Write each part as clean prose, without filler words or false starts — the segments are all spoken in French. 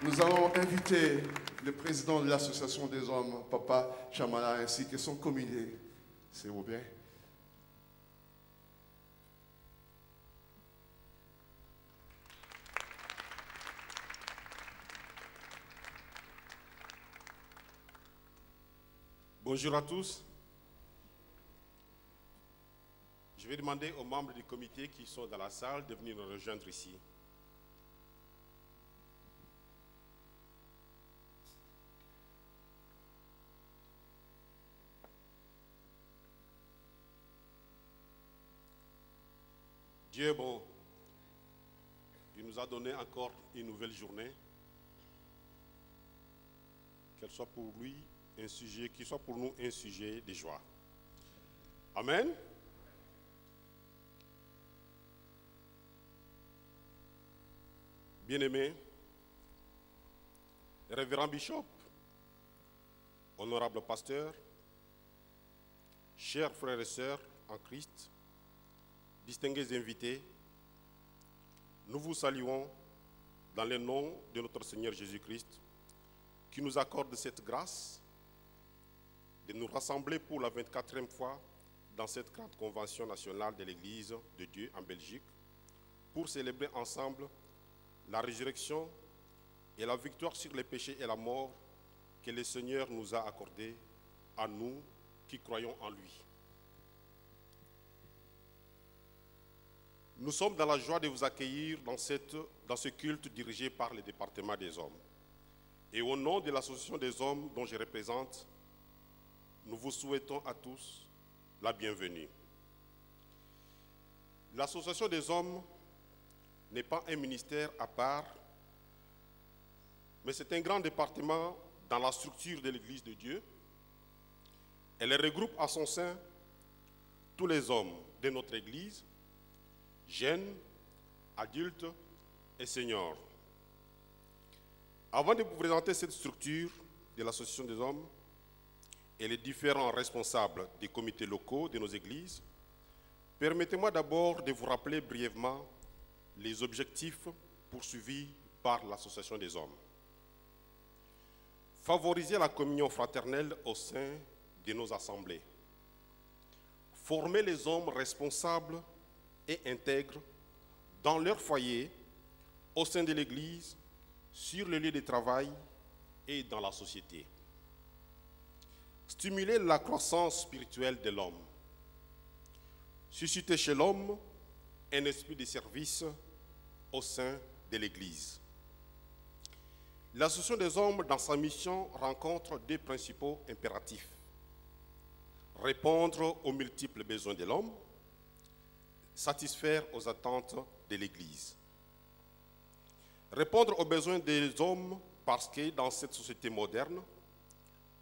nous allons inviter le président de l'Association des hommes, Papa Chamala, ainsi que son comité, s'il vous plaît. Bonjour à tous. Je vais demander aux membres du comité qui sont dans la salle de venir nous rejoindre ici. Dieu est bon. Il nous a donné encore une nouvelle journée. Qu'elle soit pour lui un sujet, qu'il soit pour nous un sujet de joie. Amen. Bien-aimés, révérend bishop, honorable pasteur, chers frères et sœurs en Christ, distingués invités, nous vous saluons dans le nom de notre Seigneur Jésus-Christ, qui nous accorde cette grâce de nous rassembler pour la 24e fois dans cette grande convention nationale de l'Église de Dieu en Belgique pour célébrer ensemble la résurrection et la victoire sur les péchés et la mort que le Seigneur nous a accordé à nous qui croyons en lui. Nous sommes dans la joie de vous accueillir dans ce culte dirigé par le département des hommes. Et au nom de l'association des hommes dont je représente, nous vous souhaitons à tous la bienvenue. L'association des hommes n'est pas un ministère à part, mais c'est un grand département dans la structure de l'Église de Dieu. Elle regroupe à son sein tous les hommes de notre Église, jeunes, adultes et seniors. Avant de vous présenter cette structure de l'association des hommes et les différents responsables des comités locaux de nos églises, permettez-moi d'abord de vous rappeler brièvement les objectifs poursuivis par l'association des hommes. Favoriser la communion fraternelle au sein de nos assemblées. Former les hommes responsables et intègres dans leur foyer, au sein de l'Église, sur le lieu de travail et dans la société. Stimuler la croissance spirituelle de l'homme. Susciter chez l'homme un esprit de service au sein de l'Église. L'association des hommes, dans sa mission, rencontre deux principaux impératifs. Répondre aux multiples besoins de l'homme, satisfaire aux attentes de l'Église. Répondre aux besoins des hommes parce que dans cette société moderne,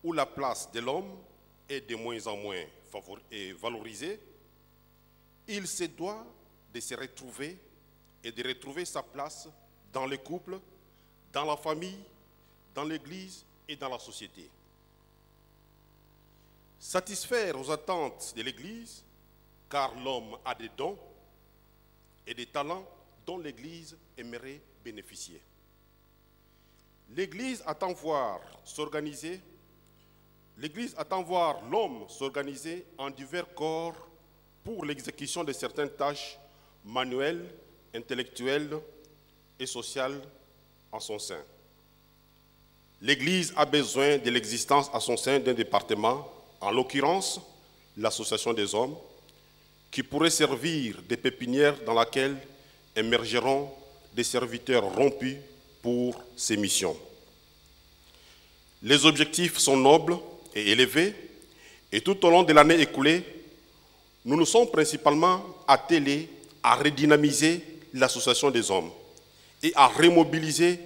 où la place de l'homme est de moins en moins valorisée, il se doit de se retrouver et de retrouver sa place dans le couple, dans la famille, dans l'Église et dans la société. Satisfaire aux attentes de l'Église, car l'homme a des dons et des talents dont l'Église aimerait bénéficier. L'Église attend voir l'homme s'organiser en divers corps pour l'exécution de certaines tâches manuelles, intellectuelles et sociales en son sein. L'Église a besoin de l'existence à son sein d'un département, en l'occurrence l'association des hommes, qui pourrait servir de pépinière dans laquelle émergeront des serviteurs rompus pour ces missions. Les objectifs sont nobles et élevés, et tout au long de l'année écoulée, nous nous sommes principalement attelés à redynamiser l'association des hommes et à remobiliser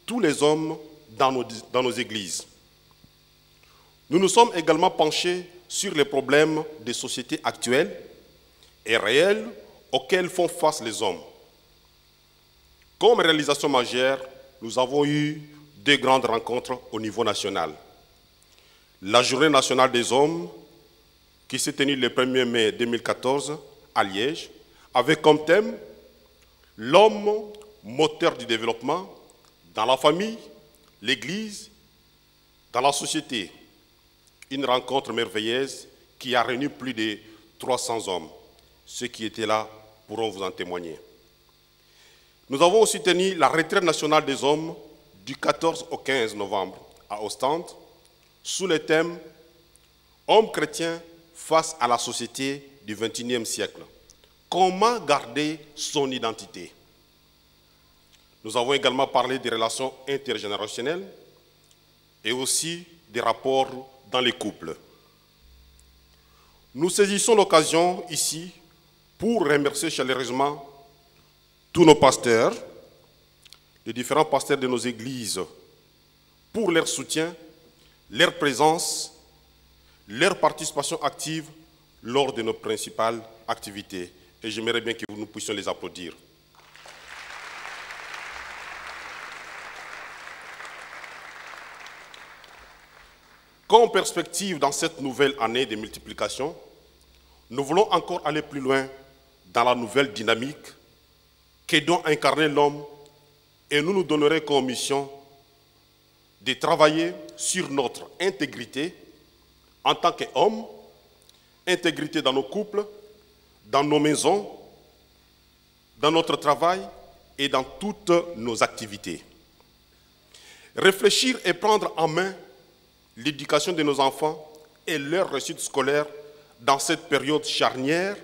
tous les hommes dans nos églises. Nous nous sommes également penchés sur les problèmes des sociétés actuelles et réels auxquels font face les hommes. Comme réalisation majeure, nous avons eu deux grandes rencontres au niveau national. La Journée nationale des hommes, qui s'est tenue le 1er mai 2014 à Liège, avec comme thème « L'homme, moteur du développement, dans la famille, l'Église dans la société, une rencontre merveilleuse qui a réuni plus de 300 hommes. Ceux qui étaient là pourront vous en témoigner. Nous avons aussi tenu la retraite nationale des hommes du 14 au 15 novembre à Ostende, sous le thème « Hommes chrétiens face à la société du XXIe siècle. Comment garder son identité ?» Nous avons également parlé des relations intergénérationnelles et aussi des rapports dans les couples. Nous saisissons l'occasion ici pour remercier chaleureusement tous nos pasteurs, les différents pasteurs de nos églises, pour leur soutien, leur présence, leur participation active lors de nos principales activités. Et j'aimerais bien que nous puissions les applaudir. Comme perspective dans cette nouvelle année de multiplication, nous voulons encore aller plus loin dans la nouvelle dynamique que doit incarner l'homme, et nous nous donnerons comme mission de travailler sur notre intégrité en tant qu'homme, intégrité dans nos couples, dans nos maisons, dans notre travail et dans toutes nos activités. Réfléchir et prendre en main l'éducation de nos enfants et leur réussite scolaire dans cette période charnière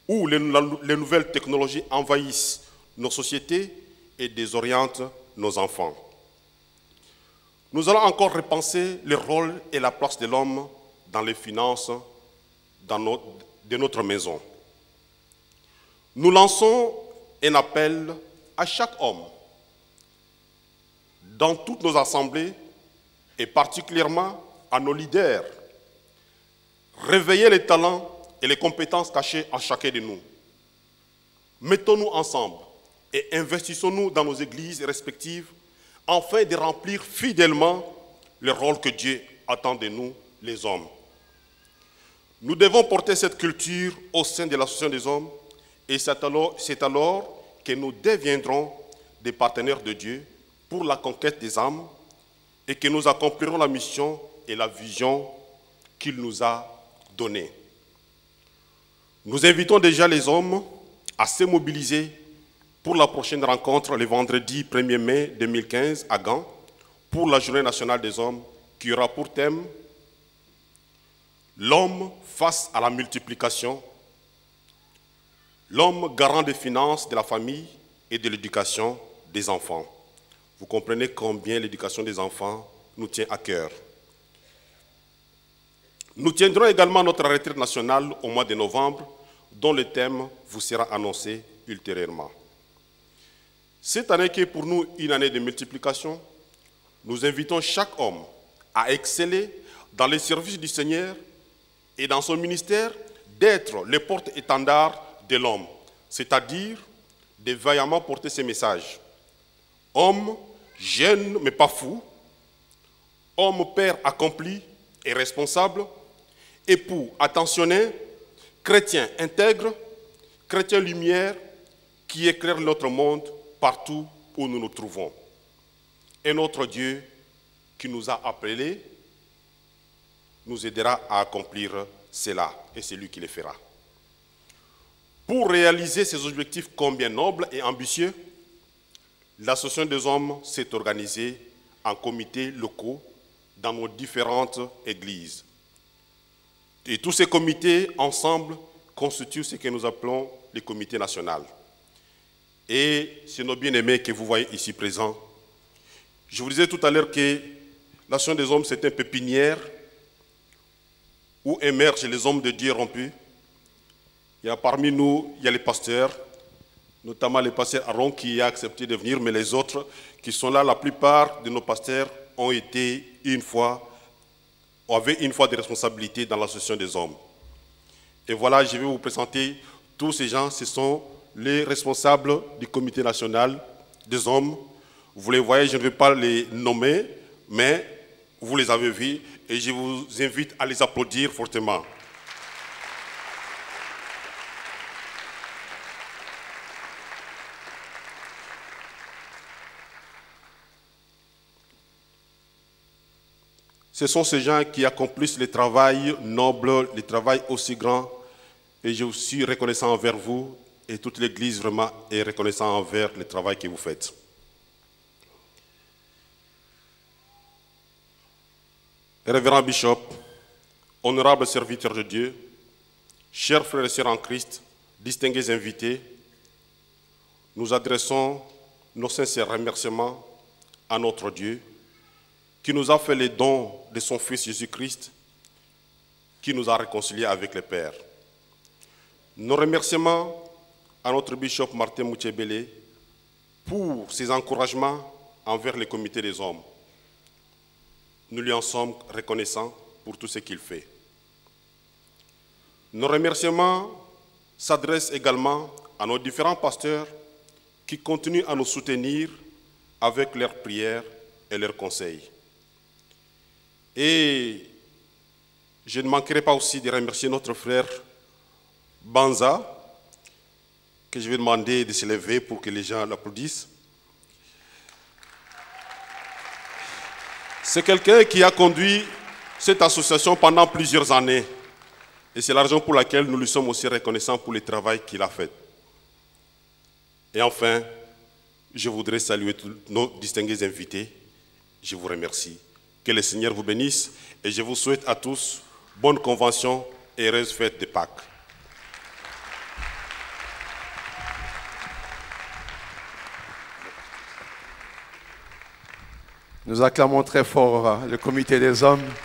où les nouvelles technologies envahissent nos sociétés et désorientent nos enfants. Nous allons encore repenser le rôle et la place de l'homme dans les finances de notre maison. Nous lançons un appel à chaque homme dans toutes nos assemblées et particulièrement à nos leaders. Réveillez les talents et les compétences cachées en chacun de nous. Mettons-nous ensemble et investissons-nous dans nos églises respectives afin de remplir fidèlement le rôle que Dieu attend de nous, les hommes. Nous devons porter cette culture au sein de l'association des hommes et c'est alors que nous deviendrons des partenaires de Dieu pour la conquête des âmes et que nous accomplirons la mission et la vision qu'il nous a donnée. Nous invitons déjà les hommes à se mobiliser pour la prochaine rencontre le vendredi 1er mai 2015 à Gand pour la Journée nationale des hommes qui aura pour thème « L'homme face à la multiplication, l'homme garant des finances de la famille et de l'éducation des enfants ». Vous comprenez combien l'éducation des enfants nous tient à cœur. Nous tiendrons également notre retraite nationale au mois de novembre, dont le thème vous sera annoncé ultérieurement. Cette année qui est pour nous une année de multiplication, nous invitons chaque homme à exceller dans les services du Seigneur et dans son ministère d'être le porte-étendard de l'homme, c'est-à-dire de vaillamment porter ses messages. Homme jeune mais pas fou, homme père accompli et responsable, époux attentionné, chrétien intègre, chrétien lumière qui éclaire notre monde partout où nous nous trouvons. Et notre Dieu qui nous a appelés nous aidera à accomplir cela et c'est lui qui le fera. Pour réaliser ces objectifs combien nobles et ambitieux, l'Association des hommes s'est organisée en comités locaux dans nos différentes églises. Et tous ces comités, ensemble, constituent ce que nous appelons les comités nationaux. Et c'est nos bien-aimés que vous voyez ici présents. Je vous disais tout à l'heure que l'Association des hommes, c'est une pépinière où émergent les hommes de Dieu rompus. Il y a parmi nous, il y a les pasteurs, notamment le pasteur Aaron qui a accepté de venir, mais les autres qui sont là, la plupart de nos pasteurs avaient une fois des responsabilités dans l'association des hommes. Et voilà, je vais vous présenter tous ces gens, ce sont les responsables du comité national des hommes. Vous les voyez, je ne vais pas les nommer, mais vous les avez vus et je vous invite à les applaudir fortement. Ce sont ces gens qui accomplissent le travail noble, le travail aussi grand. Et je suis reconnaissant envers vous et toute l'Église vraiment est reconnaissant envers le travail que vous faites. Révérend Bishop, honorable serviteur de Dieu, chers frères et sœurs en Christ, distingués invités, nous adressons nos sincères remerciements à notre Dieu qui nous a fait les dons de son Fils Jésus-Christ, qui nous a réconciliés avec le Père. Nos remerciements à notre bishop Martin Moutiébélé pour ses encouragements envers le comité des hommes. Nous lui en sommes reconnaissants pour tout ce qu'il fait. Nos remerciements s'adressent également à nos différents pasteurs qui continuent à nous soutenir avec leurs prières et leurs conseils. Et je ne manquerai pas aussi de remercier notre frère Banza, que je vais demander de se lever pour que les gens l'applaudissent. C'est quelqu'un qui a conduit cette association pendant plusieurs années. Et c'est la raison pour laquelle nous lui sommes aussi reconnaissants pour le travail qu'il a fait. Et enfin, je voudrais saluer tous nos distingués invités. Je vous remercie. Que le Seigneur vous bénisse et je vous souhaite à tous bonne convention et heureuse fête de Pâques. Nous acclamons très fort le comité des hommes.